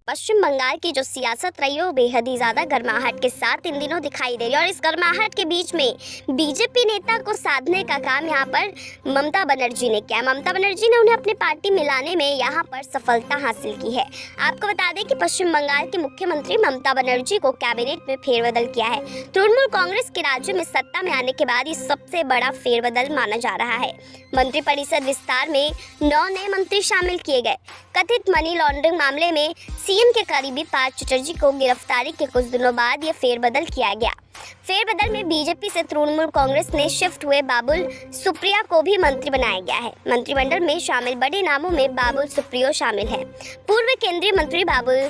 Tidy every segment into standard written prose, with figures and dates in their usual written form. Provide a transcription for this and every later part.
पश्चिम बंगाल की जो सियासत रही है वो बेहद ही ज़्यादा गर्माहट के साथ इन दिनों दिखाई दे रही है और इस गर्माहट के बीच में बीजेपी नेता को साधने का काम यहाँ पर ममता बनर्जी ने किया। ममता बनर्जी ने उन्हें अपनी पार्टी में लाने में यहाँ पर सफलता हासिल की है। आपको बता दें कि पश्चिम बंगाल की मुख्यमंत्री ममता बनर्जी को कैबिनेट में फेरबदल किया है। तृणमूल कांग्रेस के राज्य में सत्ता में आने के बाद ये सबसे बड़ा फेरबदल माना जा रहा है। मंत्रिपरिषद विस्तार में 9 नए मंत्री शामिल किए गए। कथित मनी लॉन्ड्रिंग मामले में सीएम के करीबी पार्थ चटर्जी को गिरफ्तारी के कुछ दिनों बाद यह फेरबदल किया गया। फेरबदल में बीजेपी से तृणमूल कांग्रेस में शिफ्ट हुए बाबुल सुप्रियो को भी मंत्री बनाया गया है। मंत्रिमंडल में शामिल बड़े नामों में बाबुल सुप्रियो शामिल है। पूर्व केंद्रीय मंत्री बाबुल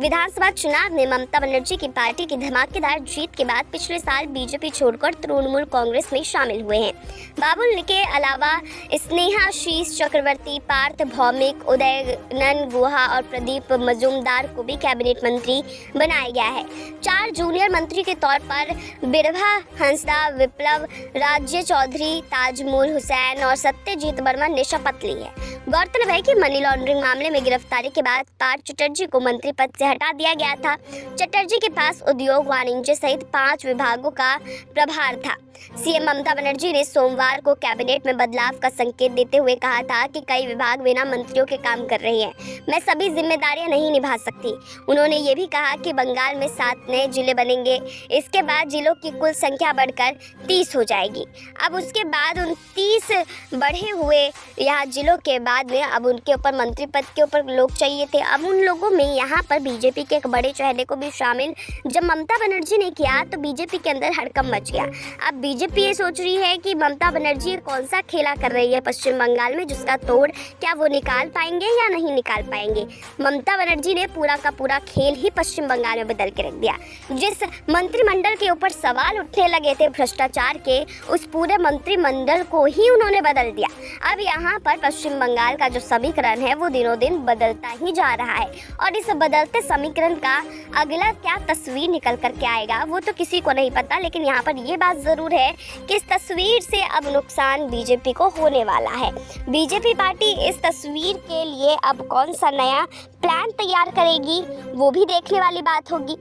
विधानसभा चुनाव में ममता बनर्जी की पार्टी की धमाकेदार जीत के बाद पिछले साल बीजेपी छोड़कर तृणमूल कांग्रेस में शामिल हुए हैं। बाबुल के अलावा स्नेहाशीष चक्रवर्ती, पार्थ भौमिक, उदयनन गुहा और प्रदीप मजूमदार को भी कैबिनेट मंत्री बनाया गया है। 4 जूनियर मंत्री के तौर पर बिरभा हंसदा, विप्लव राज्य चौधरी, ताजमुल हुसैन और सत्यजीत वर्मा ने शपथ ली है। गौरतलब है कि मनी लॉन्ड्रिंग मामले में गिरफ्तारी के बाद पार्थ चटर्जी को मंत्री पद से हटा दिया गया था। चटर्जी के पास उद्योग, वाणिज्य सहित 5 विभागों का प्रभार था। सीएम ममता बनर्जी ने सोमवार को कैबिनेट में बदलाव का संकेत देते हुए कहा था कि कई विभाग बिना मंत्रियों के काम कर रहे हैं, मैं सभी जिम्मेदारियां नहीं निभा सकती। उन्होंने ये भी कहा कि बंगाल में 7 नए जिले बनेंगे। इसके बाद जिलों की कुल संख्या बढ़कर 30 हो जाएगी। अब उसके बाद उन 30 बढ़े हुए यहाँ जिलों के बाद में अब उनके ऊपर मंत्री पद के ऊपर लोग चाहिए थे। अब उन लोगों में यहाँ पर बीजेपी के एक बड़े चेहरे को भी शामिल जब ममता बनर्जी ने किया तो बीजेपी के अंदर हड़कंप मच गया। अब बीजेपी ये सोच रही है कि ममता बनर्जी कौन सा खेला कर रही है पश्चिम बंगाल में, जिसका तोड़ क्या वो निकाल पाएंगे या नहीं निकाल पाएंगे। ममता बनर्जी ने पूरा का पूरा खेल ही पश्चिम बंगाल में बदल के रख दिया। जिस मंत्रिमंडल के ऊपर सवाल उठने लगे थे भ्रष्टाचार के, उस पूरे मंत्रिमंडल को ही उन्होंने बदल दिया। अब यहाँ पर पश्चिम बंगाल का जो समीकरण है वो दिनों दिन बदलता ही जा रहा है और इस बदलते समीकरण का अगला क्या तस्वीर निकल करके आएगा वो तो किसी को नहीं पता। लेकिन यहाँ पर ये बात ज़रूर है कि इस तस्वीर से अब नुकसान बीजेपी को होने वाला है। बीजेपी पार्टी इस तस्वीर के लिए अब कौन सा नया प्लान तैयार करेगी वो भी देखने वाली बात होगी।